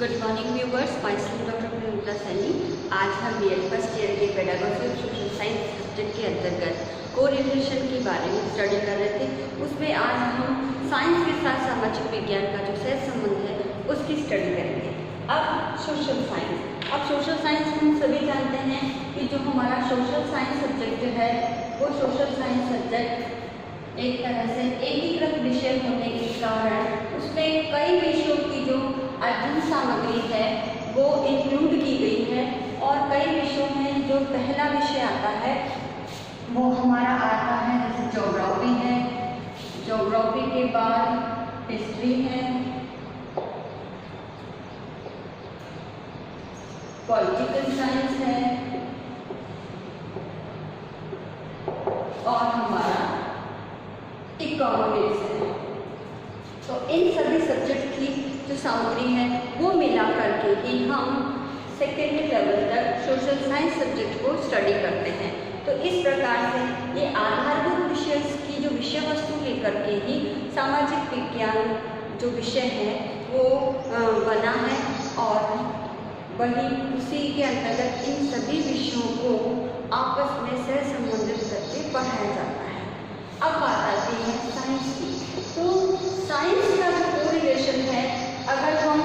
Good morning viewers, my self doctor Priyanka Saini. आज हम BEd first year के pedagogy of social science subject के अंतर्गत कोरिलेशन के बारे में स्टडी कर रहे थे। उसमें आज हम साइंस के साथ सामाजिक विज्ञान का जो सहज संबंध है उसकी स्टडी करेंगे। अब सोशल साइंस हम सभी जानते हैं कि जो हमारा सोशल साइंस सब्जेक्ट है वो सोशल साइंस सब्जेक्ट एक तरह से एकीकृत विषय होने के कारण उसमें कई विषयों की जो अध्ययन सामग्री है वो इंक्लूड की गई है और कई विषयों में जो पहला विषय आता है वो हमारा आता है जैसे ज्योग्राफी है, ज्योग्राफी के बाद हिस्ट्री है, पॉलिटिकल साइंस है और हमारा इकोनॉमिक्स है। तो इन सभी सब्जेक्ट की जो सामग्री है वो मिला करके ही हम सेकेंडरी लेवल तक सोशल साइंस सब्जेक्ट को स्टडी करते हैं। तो इस प्रकार से ये आधारभूत विषय की जो विषय वस्तु लेकर के ही सामाजिक विज्ञान जो विषय है वो बना है और वही उसी के अंतर्गत इन सभी विषयों को आपस में सह संबंधित करके पढ़ाया जाता है। अब बात आती है साइंस की। तो साइंस का जो कोरिलेशन है, अगर हम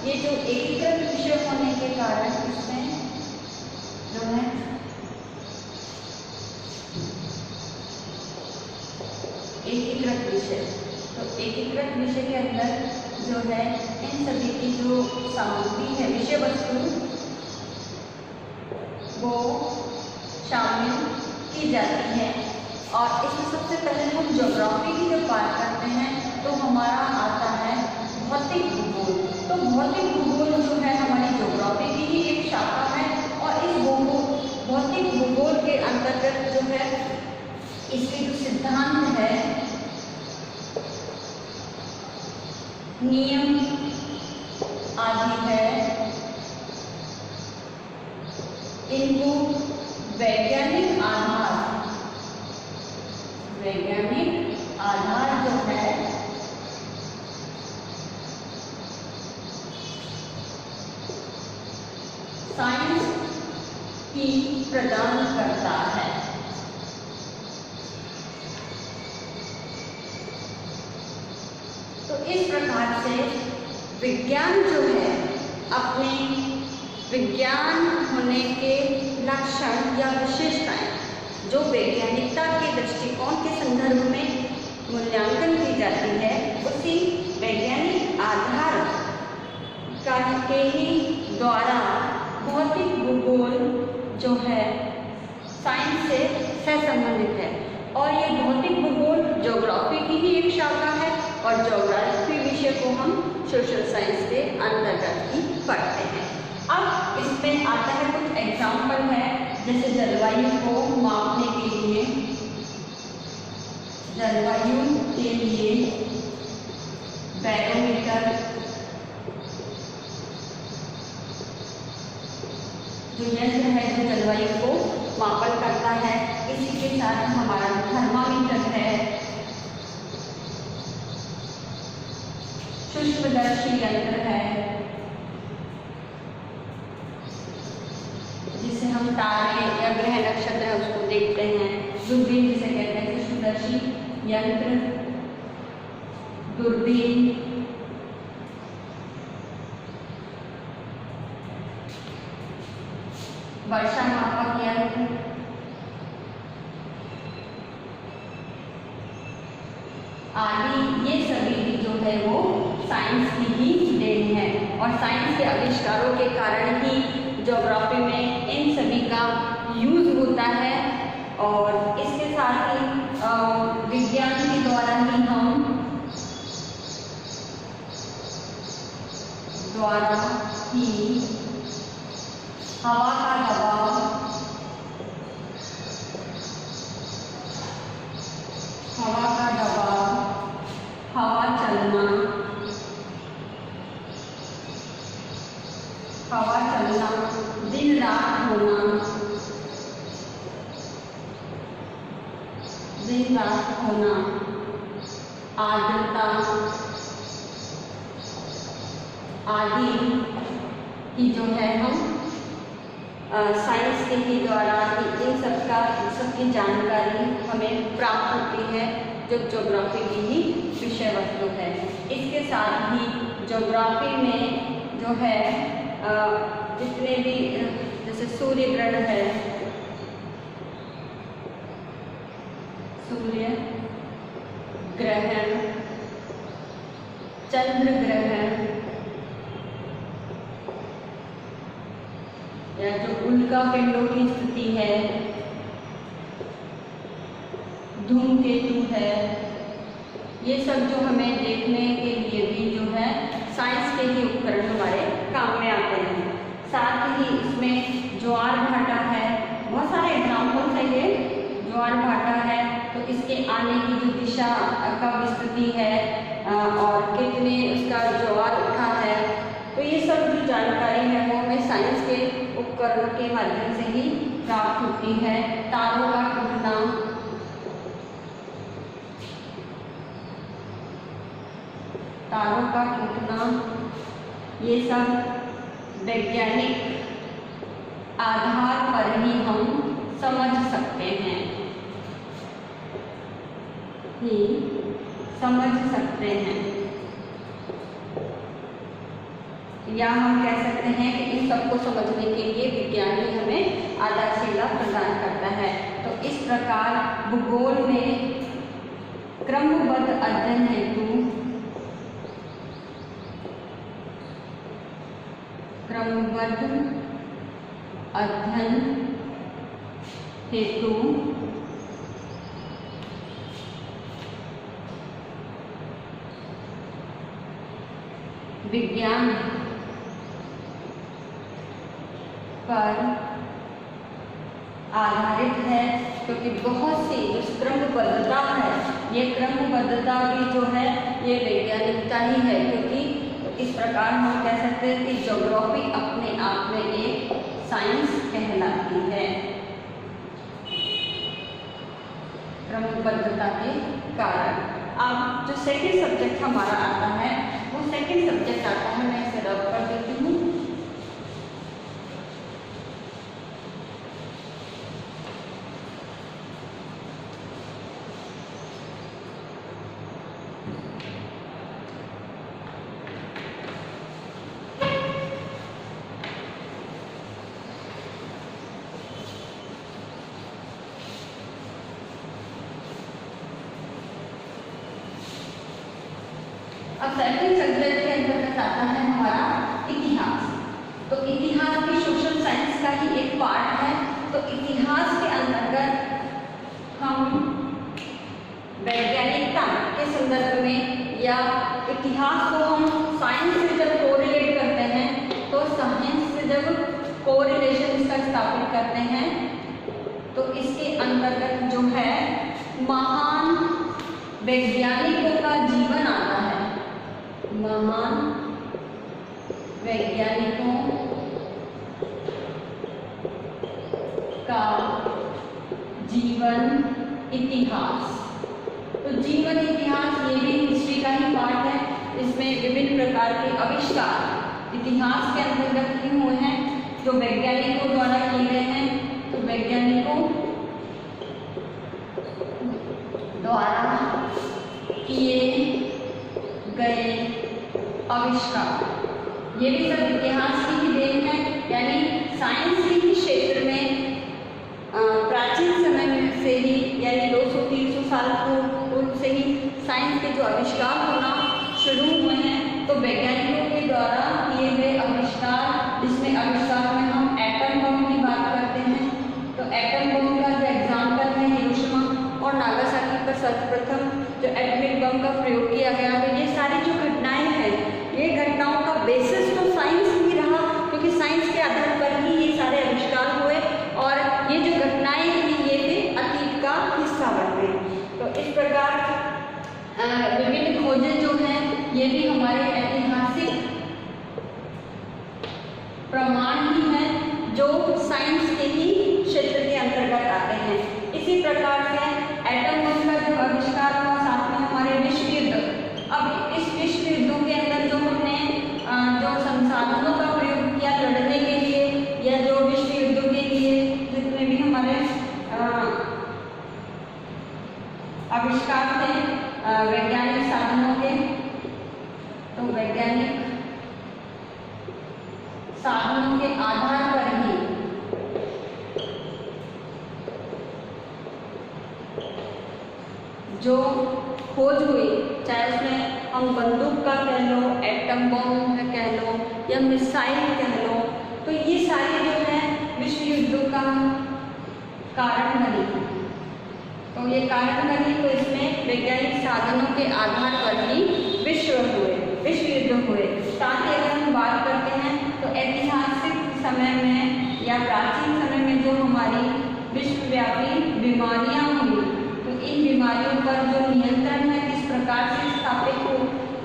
ये जो एकीकृत विषय होने के कारण इसमें जो है एकीकृत विषय, तो एकीकृत विषय के अंदर जो है इन सभी की जो सामग्री है विषय वस्तु वो शामिल की जाती है। और इसमें सबसे पहले हम ज्योग्राफी की जब बात करते हैं तो हमारा आता है भौतिक भूगोल। तो भौतिक भूगोल जो है हमारी ज्योग्राफी की ही एक शाखा है और इस भौतिक भूगोल के अंतर्गत जो है इसके जो सिद्धांत है, नियम आदि है, इनको वैज्ञानिक आधार जो है साइंस की प्रदान करता है। तो इस प्रकार से विज्ञान जो है अपने विज्ञान होने के लक्षण या विशेषताएं जो वैज्ञानिकता के दृष्टिकोण के संदर्भ में मूल्यांकन की जाती है उसी वैज्ञानिक आधार के ही द्वारा भौतिक भूगोल जो है साइंस से सहसंबंधित है। और ये भौतिक भूगोल ज्योग्राफी की ही एक शाखा है और ज्योग्राफी विषय को हम सोशल साइंस के अंतर्गत ही पढ़ते हैं। अब इसमें आता है कुछ एग्जाम्पल है, जैसे जलवायु को मापने के लिए, जलवायु के लिए बैरोमीटर, जो यंत्र है जो जलवायु को मापन करता है। इसी के साथ हमारा थर्मामीटर है, सूक्ष्मदर्शी यंत्र है जिसे हम तारे या ग्रह नक्षत्र है उसको देखते हैं, दूरबीन जिसे कहते हैं, सूक्ष्मदर्शी यंत्र, दूरबीन, वर्षा मापक यंत्र, आदि ये सभी भी जो है वो साइंस की ही देन है। और साइंस के आविष्कारों के कारण ही ज्योग्राफी में इन सभी का यूज होता है और इसके साथ ही विज्ञान के द्वारा ही हम हवा का दबाव, हवा चलना, दिन रात होना, आर्द्रता, आदि की जो है हम साइंस के ही द्वारा इन सबकी जानकारी हमें प्राप्त होती है, जो ज्योग्राफी की ही विषय वस्तु है। इसके साथ ही ज्योग्राफी में जो है जितने भी जैसे सूर्य ग्रहण है, सूर्य ग्रहण, चंद्र ग्रहण या जो उल्का पिंडों की स्थिति है, धूमकेतु है, ये सब जो हमें देखने के लिए भी जो है साइंस के ही उपकरण हमारे काम में आते हैं। साथ ही इसमें ज्वार भाटा है, बहुत सारे एग्जाम्पल्स हैं ये। ज्वार भाटा है तो इसके आने की जो दिशा का विस्तृति है और कितने उसका ज्वार उठा है, तो ये सब जो जानकारी है वो हमें साइंस के उपकरणों के माध्यम से ही प्राप्त होती है। तारों का टूटना, तारों का टूटना, ये सब वैज्ञानिक आधार पर ही हम समझ सकते हैं, या हम कह सकते हैं कि इन सबको समझने के लिए विज्ञान ही हमें आधारशिला प्रदान करता है। तो इस प्रकार भूगोल में क्रमबद्ध अध्ययन हेतु विज्ञान पर आधारित है, क्योंकि बहुत सी जो क्रमबद्धता है, ये क्रमबद्धता भी जो है ये वैज्ञानिकता ही है। क्योंकि इस प्रकार हम कह सकते हैं कि ज्योग्राफी अपने आप में एक साइंस कहलाती है, क्रमबद्धता के कारण। अब जो सेकंड सब्जेक्ट हमारा आता है वो सेकंड सब्जेक्ट आता है, मैं इसे रब कर देती हूँ। अब सेकंड सब्जेक्ट के अंतर्गत आता है हमारा इतिहास। तो इतिहास भी सोशल साइंस का ही एक पार्ट है। तो इतिहास के अंतर्गत हम वैज्ञानिकता के संदर्भ में या इतिहास को हम साइंस से जब कोरिलेट करते हैं, तो साइंस से जब कोरिलेशन इसका स्थापित करते हैं, तो इसके अंतर्गत जो है महान वैज्ञानिकों का जीवन आता है। महान वैज्ञानिकों का जीवन इतिहास। तो जीवन इतिहास ये भी हिस्ट्री का ही पार्ट है। इसमें विभिन्न प्रकार के आविष्कार इतिहास के अंतर्गत ही हुए हैं, जो वैज्ञानिकों द्वारा किए गए हैं। तो वैज्ञानिकों द्वारा किए गए आविष्कार, ये भी सब इतिहास की ही देन है। यानी साइंस के ही क्षेत्र में प्राचीन समय से ही, यानी 200-300 साल पूर्व से ही साइंस के जो आविष्कार होना शुरू हुए हैं। तो वैज्ञानिकों के द्वारा किए गए आविष्कार, जिसमें आविष्कार में हम एटम बम की बात करते हैं। तो एटम बम का जो एग्जाम्पल है हिरोशिमा और नागासाकी पर सर्वप्रथम जो एटॉमिक बम का प्रयोग किया गया। तो ये सारी जो घटनाएं हैं, ये घटनाओं का बेसिस तो साइंस ही रहा, क्योंकि साइंस के आधार पर ही ये सारे आविष्कार हुए और ये जो घटनाएं थी ये भी अतीत का हिस्सा बन गई। तो इस प्रकार विभिन्न खोजें जो हैं ये भी हमारे ऐतिहासिक प्रमाण ही हैं, जो साइंस के ही क्षेत्र के अंतर्गत आते हैं। इसी प्रकार से एटम बम का जो आविष्कार हुआ, साथ में हमारे विश्व युद्ध। अब इस विश्व युद्धों के अंदर जो हमने जो वैज्ञानिक साधनों के आधार पर ही जो खोज हुई, चाहे उसमें हम बंदूक का कह लो, एटम बॉम्ब कह लो या मिसाइल कह लो, तो ये सारे जो है विश्व युद्धों का कारण बनी। तो ये कारण बनी, तो इसमें वैज्ञानिक साधनों के आधार पर ही विश्व युद्ध हुए। साथ ही अगर हम बात करते हैं तो ऐतिहासिक समय में या प्राचीन समय में जो हमारी विश्वव्यापी बीमारियां हुई, तो इन बीमारियों पर जो नियंत्रण है किस प्रकार से स्थापित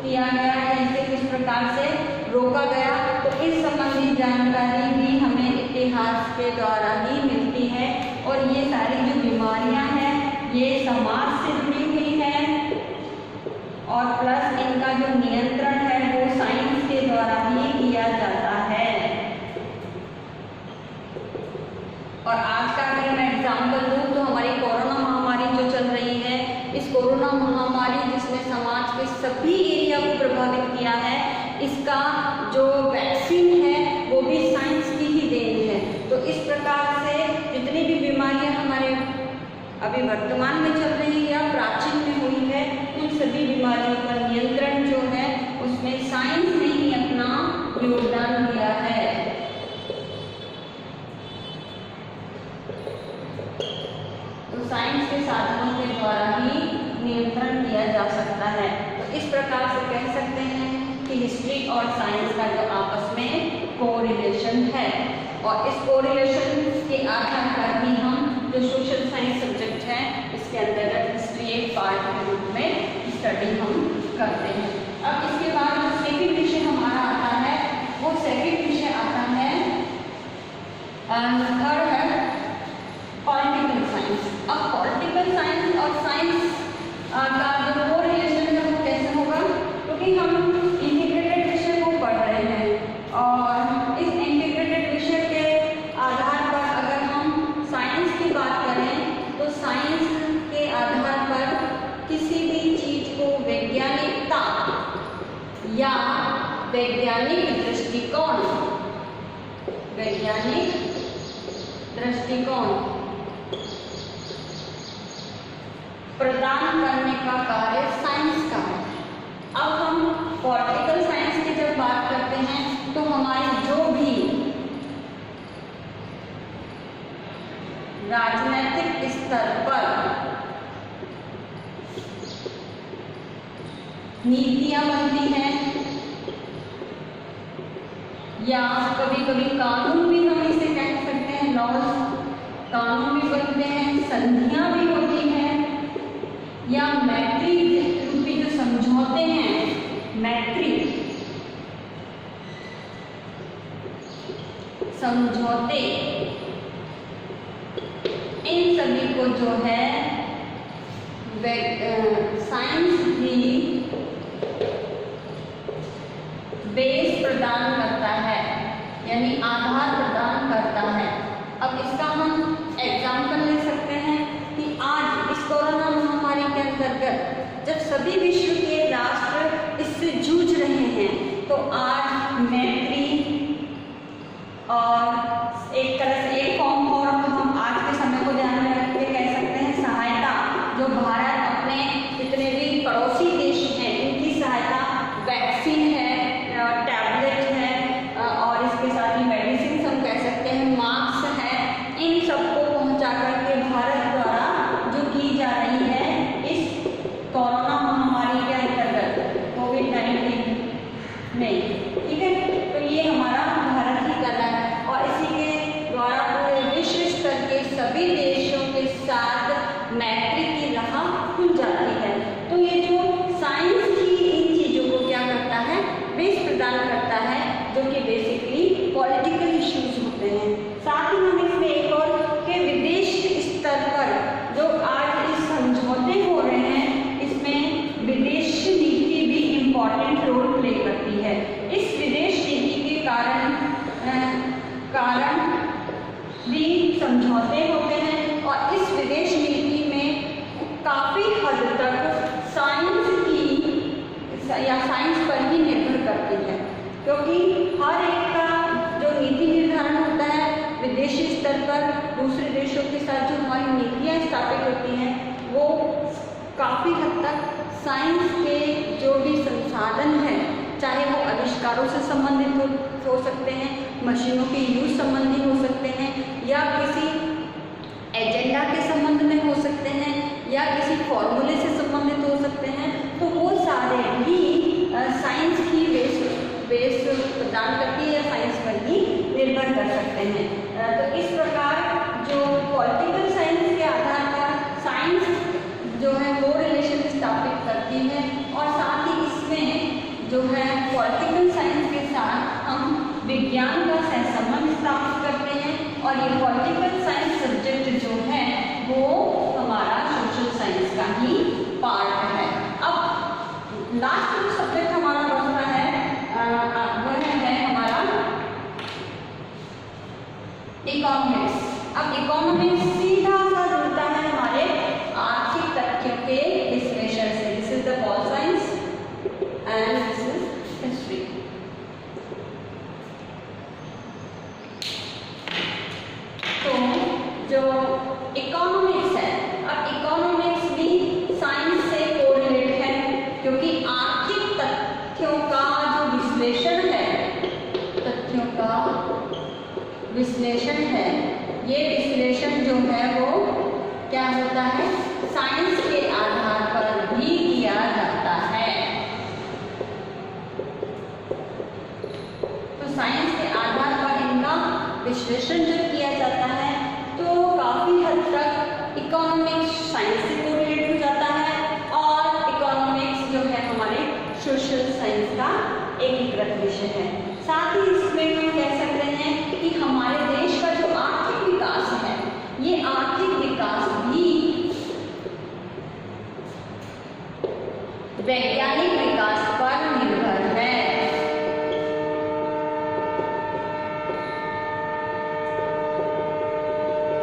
किया गया है, इसे किस प्रकार से रोका गया, तो इस संबंधी जानकारी भी हमें इतिहास के द्वारा ही मिलती है। और ये सारी जो बीमारियां हैं ये समाज से जुड़ी हुई हैं और प्लस इनका जो नियंत्रण है वो साइंस के द्वारा ही किया जाता है। और आज का अगर मैं एग्जाम्पल दूँ तो हमारी कोरोना महामारी जो चल रही है, इस कोरोना महामारी जिसने समाज के सभी एरिया को प्रभावित किया है, इसका जो वैक्सीन है वो भी साइंस की ही देन है। तो इस प्रकार से जितनी भी बीमारियां हमारे अभी वर्तमान में चल रही है या प्राचीन में हुई है, उन सभी बीमारियों पर नियंत्रण जो है उसमें साइंस ने ही अपना योगदान दिया है। तो साइंस के साधनों के द्वारा ही नियंत्रण किया जा सकता है। तो इस प्रकार से कह सकते हैं कि हिस्ट्री और साइंस का जो आपस में कोरिलेशन है, और इस कोरिलेशन के आधार पर ही हम जो सोशल साइंस सब्जेक्ट है इसके अंतर्गत हिस्ट्री एक पार्ट के रूप में स्टडी हम करते हैं। अब इसके बाद जो सेकंड विषय हमारा आता है वो सेकंड विषय आता है, थर्ड है पॉलिटिकल साइंस। अब पॉलिटिकल साइंस और साइंस का जो कोरिलेशन है वो कैसे होगा, क्योंकि हम इंटीग्रेटेड विषय को पढ़ रहे हैं और इस इंटीग्रेटेड विषय के आधार पर अगर हम साइंस की बात करें तो साइंस के आधार पर किसी भी चीज को वैज्ञानिकता या वैज्ञानिक दृष्टिकोण प्रदान करने का कार्य साइंस का है। अब हम पॉलिटिकल साइंस की जब बात करते हैं तो हमारी जो भी राजनीतिक स्तर पर नीतियां बनती हैं या कभी कभी कानून भी हम इसे कह सकते हैं, लॉज, कानून भी बनते हैं, संधियां भी होती हैं या मैत्री रूपी जो समझौते हैं, मैत्री समझौते, इन सभी को जो है साइंस भी बेस प्रदान करता है, यानी आधार प्रदान करता है। अब इसका हम एग्जाम्पल ले सकते हैं कि आज इस कोरोना महामारी के अंतर्गत जब सभी विश्व के राष्ट्र इससे जूझ रहे हैं, तो आज मैत्री और एक तरह से एक फॉर्म और हम आज के समय को ध्यान में रख के कह सकते हैं सहायता, जो भारत अपने जितने भी पड़ोसी देश हैं इनकी सहायता, वैक्सीन है, टैबलेट है और इसके साथ ही मेडिसिन हम कह सकते हैं, मास्क है, इन सबको पहुंचा करके भारत द्वारा जो की जा रही है इस कोरोना महामारी के अंतर्गत कोविड-19 में, ठीक है। तो ये हमारा भारत ही कर रहा है और इसी के द्वारा पूरे विश्व स्तर के सभी देशों के साथ मैत्री की राह खुल जाती है। तो ये जो साइंस की इन चीज़ों को क्या करता है, बेस प्रदान करता है, जो कि बेसिकली पॉलिटिकल इश्यूज होते हैं। साथ ही हम इसमें एक और के विदेश स्तर पर जो आज इस समझौते हो रहे हैं, इसमें विदेश नीति भी इम्पॉर्टेंट रोल प्ले करती है। इस विदेश नीति के कारण भी समझौते होते हैं और इस विदेश नीति में काफ़ी हद तक साइंस की या साइंस पर ही निर्भर करता है। क्योंकि हर एक का जो नीति निर्धारण होता है विदेशी स्तर पर दूसरे देशों के साथ जो हमारी नीतियाँ स्थापित होती हैं वो काफ़ी हद तक साइंस के जो भी संसाधन हैं, चाहे वो आविष्कारों से संबंधित हो सकते हैं, मशीनों के यूज संबंधी हो सकते हैं, या किसी एजेंडा के संबंध में हो सकते हैं, या किसी फॉर्मूले से संबंधित हो सकते हैं, तो वो सारे भी साइंस की बेस प्रदान करती है या साइंस पर ही निर्भर कर सकते हैं। तो इस प्रकार जो पॉलिटिकल साइंस के आधार पर साइंस जो है वो रिलेशन स्थापित करती है, और साथ ही इसमें जो है पॉलिटिकल साइंस के साथ हम विज्ञान का सहसंबंध स्थापित करते हैं, और ये पॉलिटिकल साइंस सब्जेक्ट जो है वो हमारा सोशल साइंस का ही पार्ट है। अब लास्ट जो सब्जेक्ट हमारा बचता है वह है हमारा इकोनॉमिक्स। अब इकोनॉमिक्स सीधा सा जुड़ता है हमारे आर्थिक तथ्यों के विश्लेषण से। This is the pol science and this is history. तो जो इकोनॉमिक्स है, अब इकोनॉमिक्स भी साइंस से कोरिलेट है, क्योंकि आर्थिक तथ्यों का जो विश्लेषण है, तथ्यों का विश्लेषण है, ये विश्लेषण जो है वो क्या होता है, साइंस के आधार पर भी किया जाता है। तो साइंस के आधार पर इनका विश्लेषण जब किया जाता है तो काफी हद तक इकोनॉमिक्स साइंस से कोरिलेट हो जाता है, और इकोनॉमिक्स जो है हमारे सोशल साइंस का एकीकृत विषय है। साथ ही इसमें हम कह सकते हैं कि हमारे देश का जो आर्थिक विकास है, ये आर्थिक विकास भी वैज्ञानिक विकास पर निर्भर है।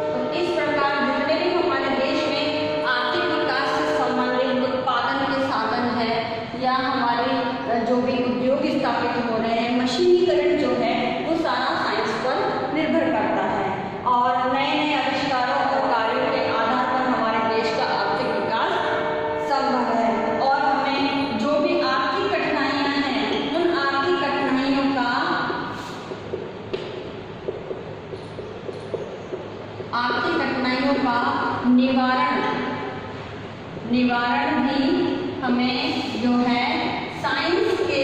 तो इस प्रकार जितने भी हमारे देश में आर्थिक विकास से संबंधित उत्पादन के साधन है, या हमारे जो भी उद्योग स्थापित हो रहे हैं, मशीनीकरण जो है वो सारा साइंस पर निर्भर करता है, और नए नए आविष्कारों और कार्यों के आधार पर हमारे देश का आर्थिक विकास संभव है। और हमें जो भी आर्थिक कठिनाइयां हैं, उन आर्थिक कठिनाइयों का निवारण भी हमें जो है साइंस के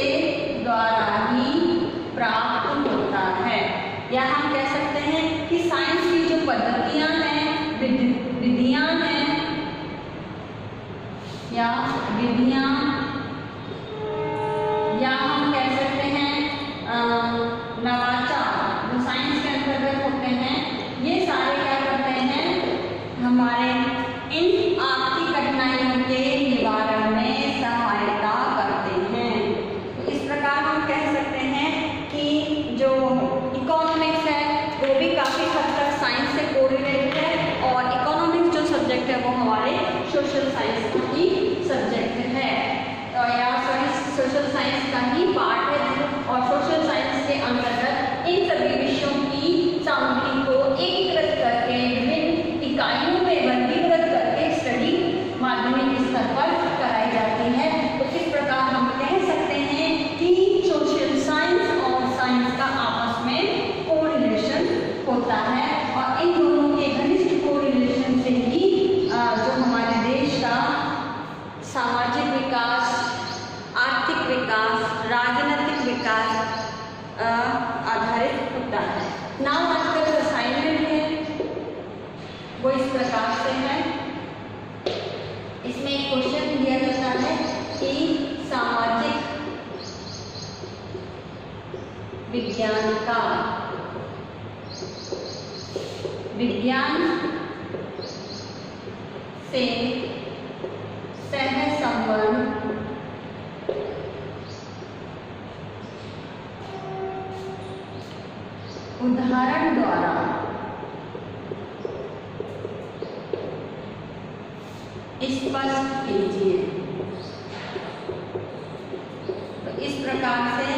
द्वारा ही प्राप्त होता है। या हम कह सकते हैं कि साइंस की जो पद्धतियां हैं, विधियां हैं, या विधियां, या हम कह सकते हैं नवाचार जो साइंस के अंतर्गत होते हैं, ये सारे क्या करते हैं, हमारे इन आर्थिक कठिनाइयों के निवारण में सहायता करते हैं। तो इस प्रकार हम कह सकते हैं कि जो इकोनॉमिक्स है वो भी काफ़ी हद तक साइंस से कोरिलेटेड है, और इकोनॉमिक्स जो सब्जेक्ट है वो हमारे सोशल साइंस की सब्जेक्ट है, या सोशल साइंस का ही पार्ट है। और सोशल साइंस के अंतर्गत इन सभी विषयों की सामग्री को एकीकृत करके विभिन्न इकाइयों में वर्गीकृत करके स्टडी माध्यमिक स्तर पर कराई जाती है। तो इस प्रकार हम कह सकते हैं कि सोशल साइंस और साइंस का आपस में कोरिलेशन होता है, और इन दोनों के घनिष्ठ कोरिलेशन से ही जो हमारे देश का सामाजिक विकास, आर्थिक विकास, राजनीतिक विकास आधारित होता है। नाम आज का जो असाइनमेंट है वो इस प्रकार से है। इसमें एक क्वेश्चन दिया जाता है कि सामाजिक विज्ञान का विज्ञान से सहसंबंध उदाहरण द्वारा स्पष्ट कीजिए। तो इस प्रकार से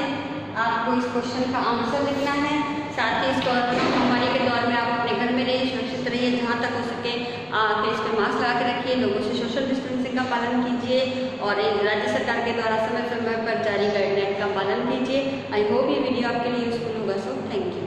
आपको इस क्वेश्चन का आंसर लिखना है। साथ ही इस महामारी के दौर में आप अपने घर में रहिए, सुरक्षित रहिए, जहाँ तक हो सके फेस पे मास्क लगा के रखिए, लोगों से सोशल डिस्टेंसिंग का पालन कीजिए और राज्य सरकार के द्वारा समय समय पर जारी गाइडलाइन का पालन कीजिए। आई होप ये वीडियो आपके लिए यूजफुल होगा। So thank you.